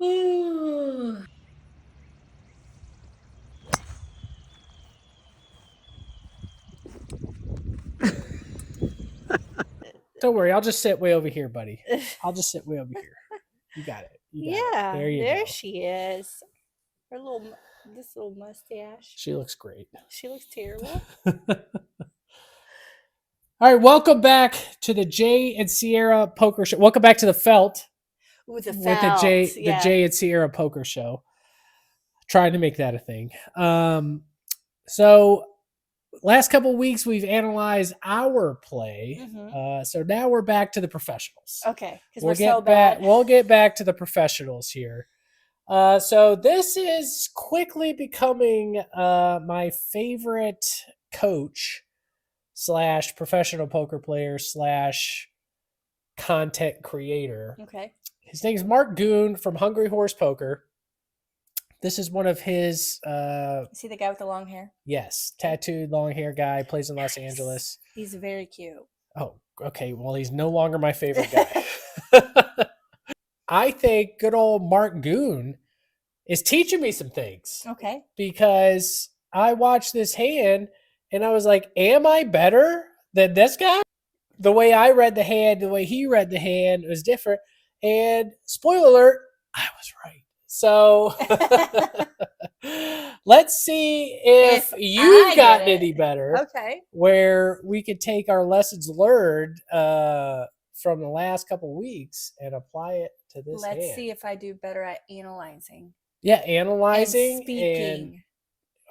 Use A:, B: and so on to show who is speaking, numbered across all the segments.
A: Ooh.
B: Don't worry, I'll just sit way over here, buddy. I'll just sit way over here. You got it. You got it.
A: Yeah,
B: There you
A: there
B: go.
A: she is. This little mustache.
B: She looks great.
A: She looks terrible.
B: All right, welcome back to the Jay and Sierra Poker Show. Welcome back to the Felt
A: With the
B: with
A: felt,
B: the
A: yeah.
B: Jay and Sierra Poker Show. Trying to make that a thing. So last couple of weeks we've analyzed our play. So now we're back to the professionals.
A: Okay, because we're so bad.
B: We'll get back to the professionals here. So this is quickly becoming my favorite coach / professional poker player / content creator.
A: Okay.
B: His name is Marc Goone from Hungry Horse Poker. This is one of his.
A: Is he the guy with the long hair?
B: Yes, tattooed long hair guy, plays in Los Angeles.
A: He's very cute.
B: Oh, okay. Well, he's no longer my favorite guy. I think good old Marc Goone is teaching me some things.
A: Okay.
B: Because I watched this hand and I was like, am I better than this guy? The way I read the hand, the way he read the hand was different. And spoiler alert, I was right. So let's see if you've gotten any better.
A: Okay.
B: Where we could take our lessons learned from the last couple weeks and apply it to this hand.
A: Let's see if I do better at analyzing.
B: Yeah, analyzing
A: and speaking.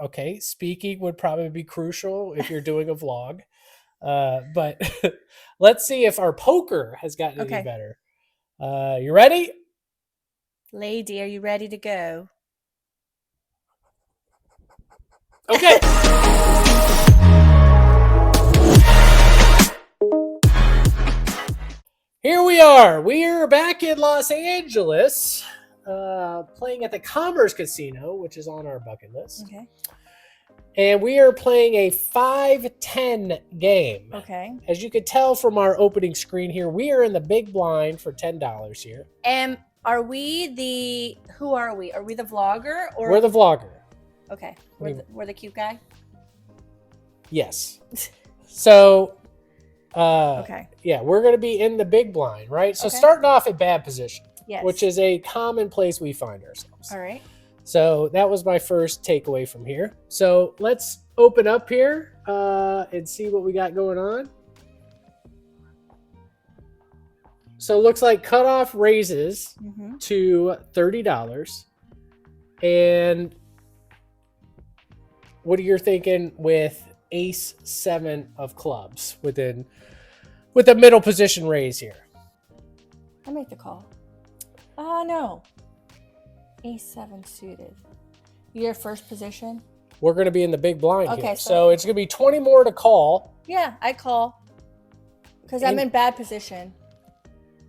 B: Okay, speaking would probably be crucial if you're doing a vlog. But let's see if our poker has gotten any better. You ready?
A: Lady, are you ready to go?
B: Okay. Here we are. We are back in Los Angeles, playing at the Commerce Casino, which is on our bucket list.
A: Okay.
B: And we are playing a 5-10 game.
A: Okay.
B: As you could tell from our opening screen here, we are in the big blind for $10 here.
A: And are we the... Who are we? Are we the vlogger? Or
B: we're the vlogger.
A: Okay. We're the cute guy?
B: Yes. So...
A: okay.
B: Yeah, we're going to be in the big blind, right? So starting off at bad position,
A: yes,
B: which is a common place we find ourselves.
A: All right.
B: So that was my first takeaway from here. So let's open up here and see what we got going on. So it looks like cutoff raises to $30. And what are you thinking with ace 7 of clubs with a middle position raise here?
A: I make the call. No. Ace 7 suited. Your first position?
B: We're going to be in the big blind
A: okay,
B: here. So it's going to be 20 more to call.
A: Yeah, I call. Because I'm in bad position.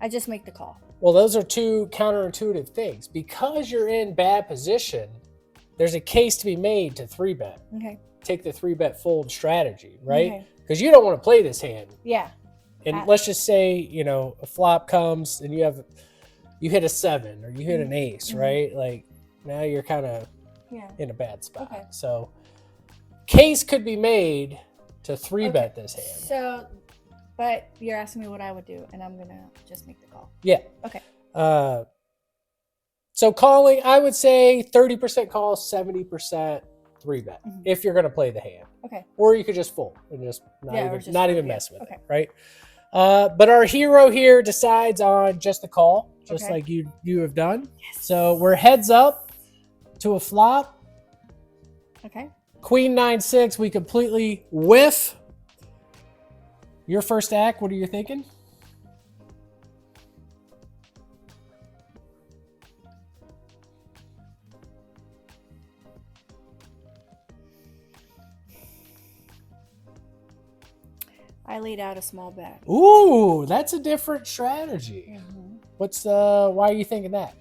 A: I just make the call.
B: Well, those are two counterintuitive things. Because you're in bad position, there's a case to be made to 3-bet.
A: Okay.
B: Take the 3-bet fold strategy, right? Because you don't want to play this hand.
A: Yeah.
B: And let's just say, a flop comes and you hit a 7 or you hit an ace, right? Like now you're kind of in a bad spot. Okay. So case could be made to 3-bet this hand.
A: So, but you're asking me what I would do, and I'm going to just make the call.
B: Yeah.
A: Okay.
B: So calling, I would say 30% call, 70% 3-bet if you're going to play the hand.
A: Okay.
B: Or you could just fold and just not even mess with it, right?
A: Okay.
B: But our hero here decides on just the call, just like you have done.
A: Yes.
B: So we're heads up to a flop.
A: Okay.
B: Queen 9-6, we completely whiff. Your first act, what are you thinking?
A: I laid out a small bet.
B: Ooh, that's a different strategy. Why are you thinking that?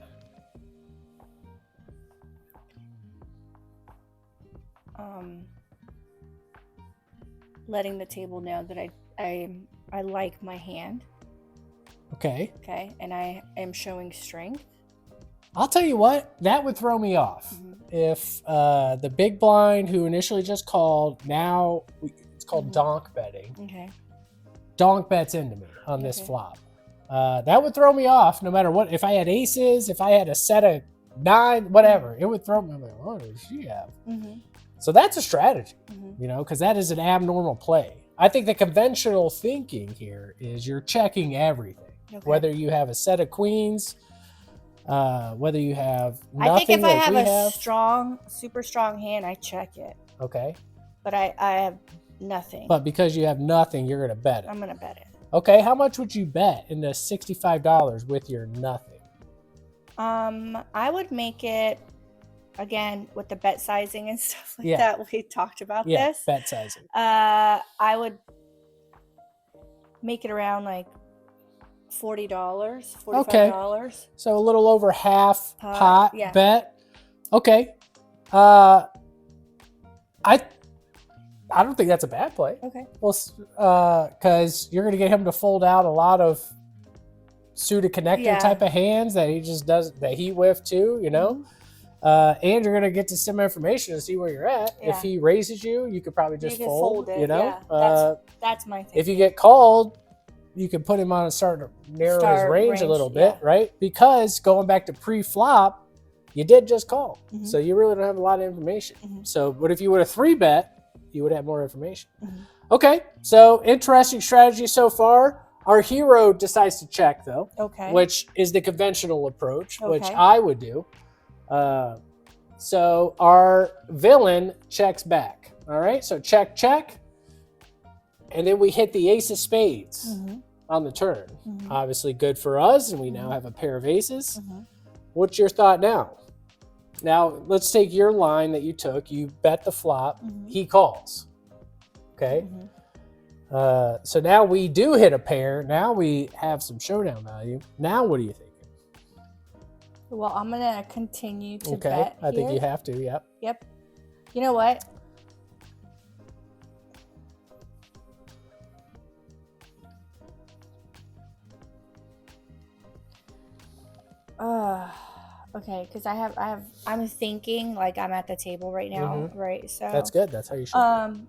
A: Letting the table know that I like my hand.
B: Okay.
A: Okay, and I am showing strength.
B: I'll tell you what, that would throw me off. If the big blind who initially just called, now it's called donk betting.
A: Okay.
B: Donk bets into me on this flop. That would throw me off no matter what. If I had aces, if I had a set of 9, whatever, it would throw me. I'm like, what does she have? So that's a strategy, you know, because that is an abnormal play. I think the conventional thinking here is you're checking everything, whether you have a set of queens, whether you have nothing.
A: I think if
B: like
A: I have
B: we
A: a strong, super strong hand, I check it.
B: Okay.
A: But I have nothing.
B: But because you have nothing, you're going to bet it.
A: I'm going to bet it.
B: Okay. How much would you bet in the $65 with your nothing?
A: I would make it, again, with the bet sizing and stuff like that. We talked about this.
B: Bet sizing.
A: I would make it around like $40, $45.
B: Okay. So a little over half pot
A: yeah.
B: bet. Okay. I don't think that's a bad play.
A: Okay.
B: Well, because you're going to get him to fold out a lot of suited connector type of hands that he just does, that he whiffed too, you know? And you're going to get to some information to see where you're at. If he raises you, you could probably just fold it, you know?
A: Yeah. That's my thing.
B: If you get called, you can put him on and start to narrow his range a little bit, right? Because going back to pre-flop, you did just call. So you really don't have a lot of information. So, but if you would have 3-bet, you would have more information. Okay, so interesting strategy so far. Our hero decides to check, though, which is the conventional approach, which I would do. So our villain checks back. All right, so check, check. And then we hit the ace of spades on the turn. Obviously good for us, and we now have a pair of aces. What's your thought now? Now, let's take your line that you took. You bet the flop. He calls. Okay? So now we do hit a pair. Now we have some showdown value. Now what are you thinking?
A: Well, I'm going to continue to bet
B: I think you have to. Yep.
A: You know what? Okay, because I'm thinking like I'm at the table right now, right? So
B: that's good. That's how you should.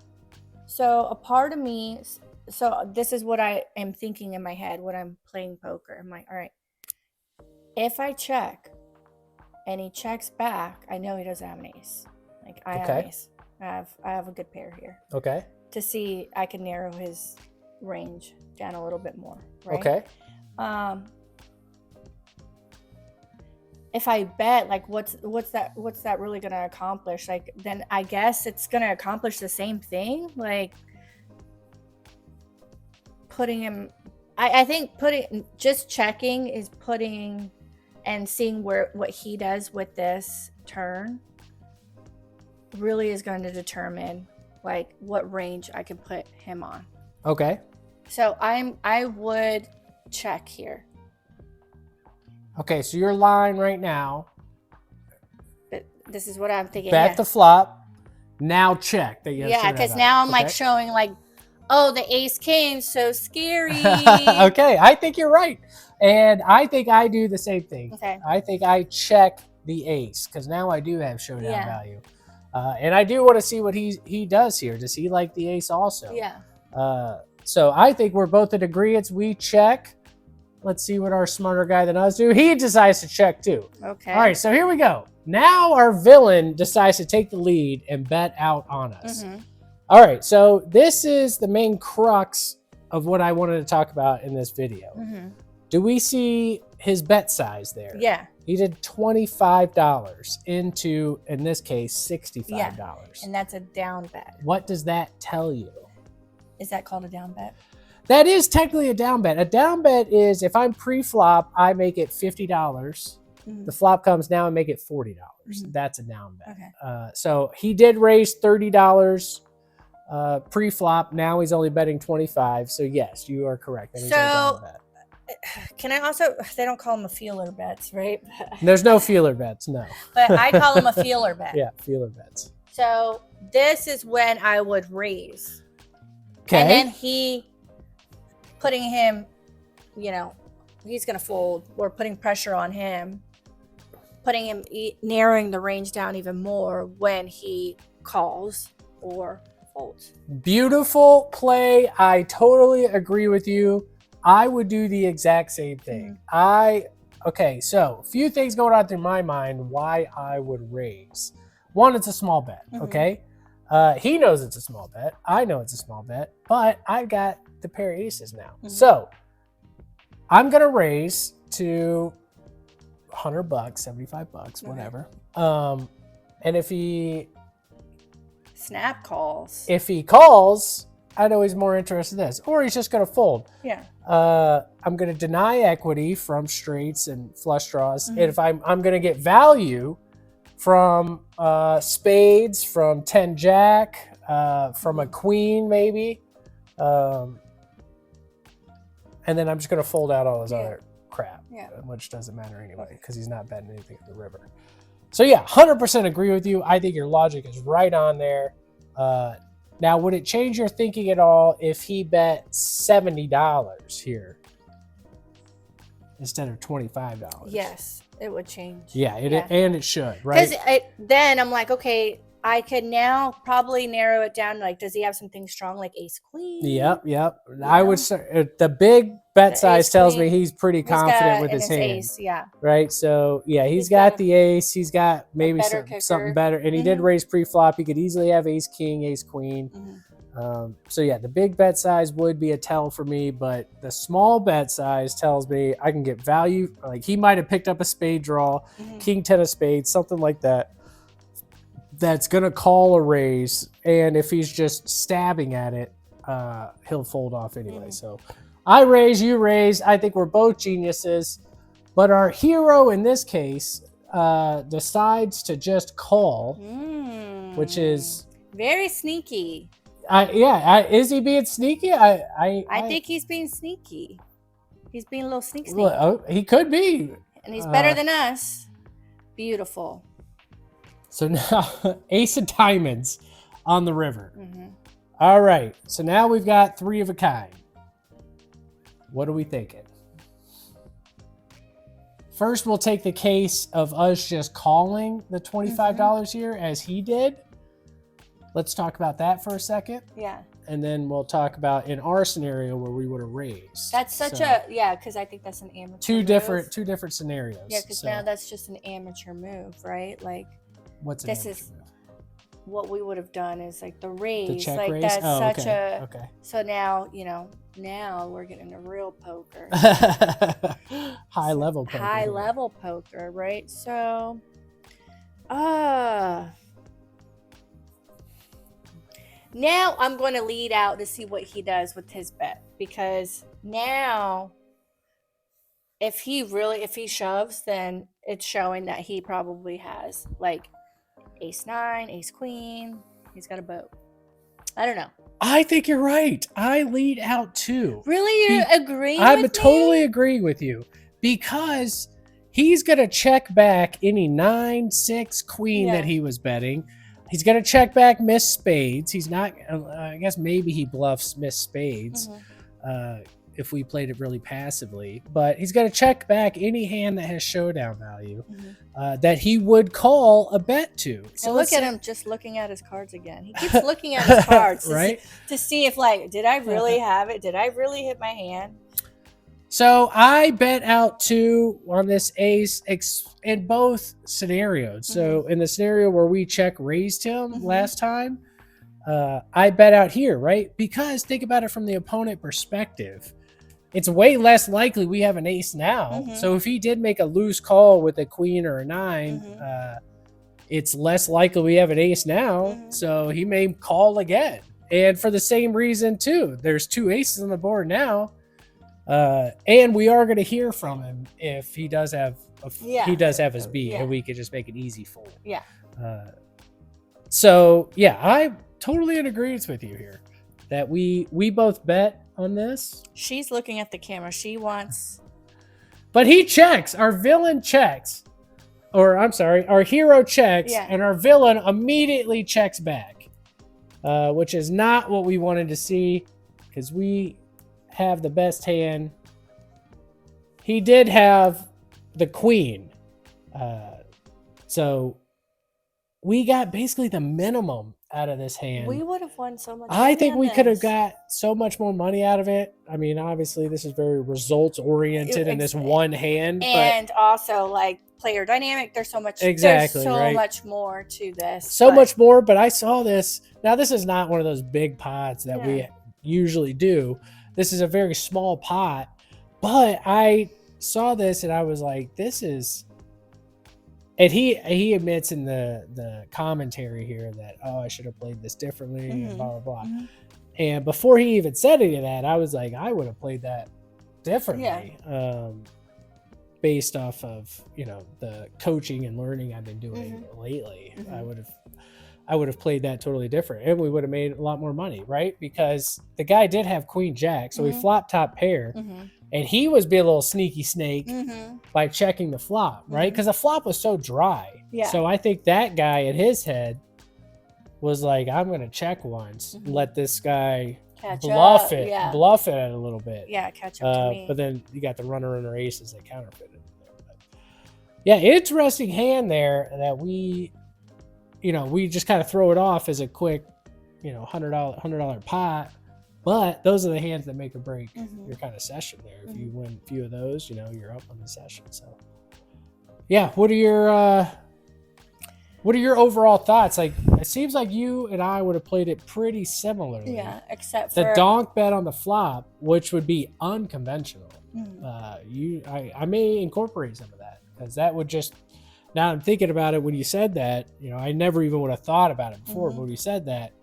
A: So a part of me, so this is what I am thinking in my head when I'm playing poker. I'm like, all right, if I check and he checks back, I know he doesn't have an ace. Like I have an ace. I have a good pair here.
B: Okay.
A: To see, I can narrow his range down a little bit more. Right?
B: Okay.
A: If I bet, like, what's that really gonna accomplish? Like, then I guess it's gonna accomplish the same thing. Like, putting him, I think just checking is putting and seeing what he does with this turn really is going to determine like what range I can put him on.
B: Okay.
A: So I would check here.
B: Okay, so your line right now.
A: This is what I'm thinking.
B: Bet the flop. Now check.
A: Yeah, because now I'm like showing like, oh, the ace king, so scary.
B: Okay, I think you're right. And I think I do the same thing.
A: Okay.
B: I think I check the ace because now I do have showdown value. And I do want to see what he does here. Does he like the ace also?
A: Yeah.
B: So I think we're both in agreement. We check. Let's see what our smarter guy than us do. He decides to check too.
A: Okay.
B: All right, so here we go. Now our villain decides to take the lead and bet out on us. All right, so this is the main crux of what I wanted to talk about in this video. Do we see his bet size there?
A: Yeah.
B: He did $25 into, in this case, $65.
A: Yeah. And that's a down bet.
B: What does that tell you?
A: Is that called a down bet?
B: That is technically a down bet. A down bet is if I'm pre-flop, I make it $50. The flop comes now and make it $40. That's a down bet.
A: Okay.
B: So he did raise $30 pre-flop. Now he's only betting $25. So yes, you are correct. That is a down bet.
A: Can I also, they don't call them a feeler bets, right?
B: There's no feeler bets, no.
A: But I call them a feeler bet.
B: Yeah, feeler bets.
A: So this is when I would raise.
B: Okay.
A: And then putting him, you know, he's going to fold. We're putting pressure on him. putting him narrowing the range down even more when he calls or folds.
B: Beautiful play. I totally agree with you. I would do the exact same thing. Okay, so a few things going on through my mind why I would raise. One, it's a small bet, okay? He knows it's a small bet. I know it's a small bet, but I've got the pair of aces now. So I'm going to raise to $100, $75, whatever. And if he calls, I know he's more interested in this, or he's just going to fold.
A: Yeah.
B: I'm going to deny equity from straights and flush draws. And if I'm going to get value from spades, from 10 jack, from a queen maybe. And then I'm just going to fold out all his other crap, which doesn't matter anyway because he's not betting anything at the river. So yeah, 100% agree with you. I think your logic is right on there. Now, would it change your thinking at all if he bet $70 here instead of $25?
A: Yes, it would change.
B: Yeah, and it should, right?
A: Because then I'm like, okay, I could now probably narrow it down. Like, does he have something strong like ace queen?
B: Yep. I would say the big bet size tells me he's pretty confident with his hand.
A: Ace, yeah.
B: Right. So yeah, he's got the ace. He's got maybe something better, and he did raise pre-flop. He could easily have ace king, ace queen. So yeah, the big bet size would be a tell for me, but the small bet size tells me I can get value. Like he might have picked up a spade draw, king 10 of spades, something like that. That's going to call a raise. And if he's just stabbing at it, he'll fold off anyway. So I raise, you raise. I think we're both geniuses. But our hero in this case decides to just call, which is
A: very sneaky.
B: Is he being sneaky? I
A: think he's being sneaky. He's being a little sneaky.
B: Well, he could be.
A: And he's better than us. Beautiful.
B: So now, ace of diamonds on the river. All right. So now we've got three of a kind. What are we thinking? First, we'll take the case of us just calling the $25 here as he did. Let's talk about that for a second.
A: Yeah.
B: And then we'll talk about in our scenario where we would have raised.
A: That's such because I think that's an amateur
B: two different scenarios.
A: Yeah, because now that's just an amateur move, right? Like,
B: what's
A: this is what we would have done is like the raise.
B: The check
A: like
B: raise?
A: that's
B: okay.
A: So now, now we're getting a real poker.
B: High level poker,
A: right? So now I'm going to lead out to see what he does with his bet, because now if he shoves, then it's showing that he probably has like ace 9, ace queen. He's got a boat. I don't know.
B: I think you're right. I lead out too.
A: Really? You're agreeing with me?
B: I'm totally agreeing with you, because he's going to check back any 9, 6 queen that he was betting. He's going to check back miss spades. He's not, I guess maybe he bluffs miss spades if we played it really passively. But he's going to check back any hand that has showdown value that he would call a bet to.
A: So look at him just looking at his cards again. He keeps looking at his cards to see if, like, did I really have it? Did I really hit my hand?
B: So I bet out 2 on this ace in both scenarios. So in the scenario where we check raised him last time, I bet out here, right? Because think about it from the opponent perspective. It's way less likely we have an ace now. So if he did make a loose call with a queen or a 9, it's less likely we have an ace now. So he may call again. And for the same reason too, there's 2 aces on the board now. And we are going to hear from him if he does have his beat, and we could just make an easy fold.
A: Yeah.
B: So yeah, I'm totally in agreement with you here that we both bet on this.
A: She's looking at the camera. She wants,
B: but he checks. Our villain checks, or I'm sorry, our hero checks, and our villain immediately checks back, which is not what we wanted to see, because we have the best hand. He did have the queen, So we got basically the minimum out of this hand.
A: We would have won so much
B: I
A: money
B: think
A: on
B: we could have
A: this.
B: got so much more money out of it. I mean, obviously, this is very results oriented in this one hand,
A: and also like player dynamic. There's so much.
B: Exactly,
A: There's so
B: right?
A: much more to this.
B: So much more. But I saw this. Now, this is not one of those big pots that we usually do. This is a very small pot. But I saw this and I was like, this is. And he admits in the commentary here that, oh, I should have played this differently and blah, blah, blah.
A: Mm-hmm.
B: And before he even said any of that, I was like, I would have played that differently. Based off of, you know, the coaching and learning I've been doing lately. I would have played that totally different. And we would have made a lot more money, right? Because the guy did have Queen Jack. So he flopped top pair. And he was being a little sneaky snake by checking the flop, right? Because the flop was so dry.
A: Yeah.
B: So I think that guy in his head was like, I'm going to check once, let this guy bluff it a little bit.
A: Yeah, catch up to me.
B: But then you got the runner aces that counterfeited there. But yeah, interesting hand there that we just kind of throw it off as a quick, $100 pot. But those are the hands that make or break your kind of session there. If you win a few of those, you're up on the session. So, yeah, what are your overall thoughts? Like, it seems like you and I would have played it pretty similarly.
A: Yeah, except for
B: the donk bet on the flop, which would be unconventional. I may incorporate some of that because that would just. Now I'm thinking about it when you said that. I never even would have thought about it before. But when you said that,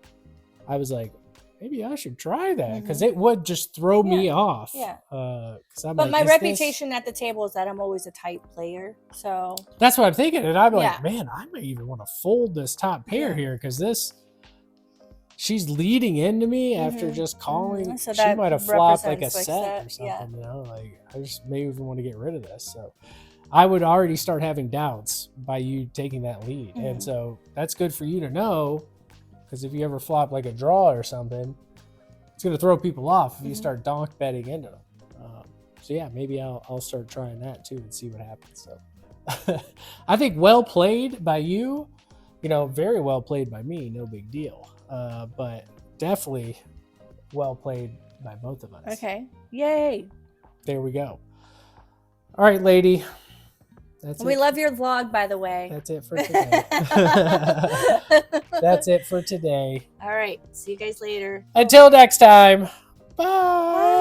B: I was like, maybe I should try that because it would just throw me off.
A: Yeah.
B: But
A: my reputation at the table is that I'm always a tight player. So
B: that's what I'm thinking. And I'm like, man, I may even want to fold this top pair here because she's leading into me after just calling. So she might have flopped like a set or something. Like I just may even want to get rid of this. So I would already start having doubts by you taking that lead. And so that's good for you to know. Because if you ever flop like a draw or something, it's going to throw people off if you start donk betting into them. So yeah, maybe I'll start trying that too and see what happens. So I think well played by you, very well played by me, no big deal. But definitely well played by both of us.
A: Okay. Yay.
B: There we go. All right, lady.
A: We love your vlog, by the way.
B: That's it for today. That's it for today.
A: All right. See you guys later.
B: Until next time. Bye.